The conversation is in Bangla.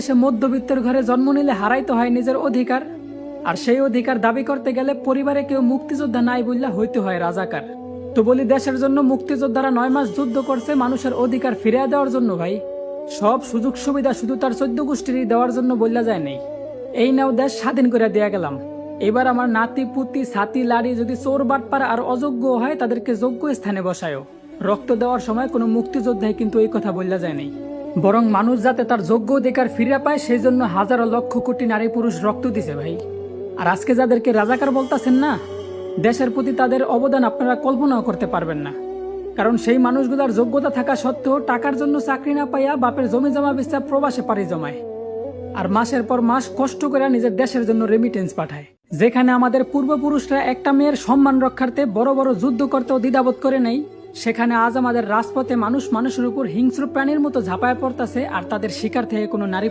সে মধ্যবিত্তের ঘরে জন্ম নিলে হারাইতে হয় নিজের অধিকার, আর সেই অধিকার দাবি করতে গেলে পরিবারে কেউ মুক্তিযোদ্ধা নাই বললে হইতে হয় রাজাকার। তো বলি, দেশের জন্য মুক্তিযোদ্ধারা 9 মাস যুদ্ধ করছে মানুষের অধিকার ফিরিয়ে দেওয়ার জন্য ভাই। সব সুযোগ সুবিধা শুধু তার 14 গোষ্ঠীরই দেওয়ার জন্য বললা যায় নেই। এই নাও দেশ স্বাধীন করে দেয়া গেলাম, এবার আমার নাতি পুতি ছাতি লাড়ি যদি চোর বাটপার আর অযোগ্য হয় তাদেরকে যোগ্য স্থানে বসায়ও। রক্ত দেওয়ার সময় কোনো মুক্তিযোদ্ধাই কিন্তু এই কথা বললা যায় নেই, বরং মানুষ যাতে তার যোগ্য অধিকার ফিরে পায় সেই জন্য হাজারো লক্ষ কোটি নারী পুরুষ রক্ত দিছে ভাই। আর আজকে যাদেরকে রাজাকার বলতাছেন না, দেশের প্রতি তাদের অবদান আপনারা কল্পনাও করতে পারবেন না। কারণ সেই মানুষগুলোর যোগ্যতা থাকা সত্ত্বেও টাকার জন্য চাকরি না পাইয়া বাপের জমি জমা বেচা প্রবাসে পাড়ি জমায়, আর মাসের পর মাস কষ্ট করে নিজের দেশের জন্য রেমিটেন্স পাঠায়। যেখানে আমাদের পূর্বপুরুষরা একটা মেয়ের সম্মান রক্ষার্থে বড় বড় যুদ্ধ করতেও দ্বিধাবোধ করে নেই, সেখানে আজ আমাদের রাজপথে মানুষ মানুষের উপর হিংস্র প্রাণীর মতো ঝাঁপায় পড়তাছে, আর তাদের শিকার থেকে কোনো নারী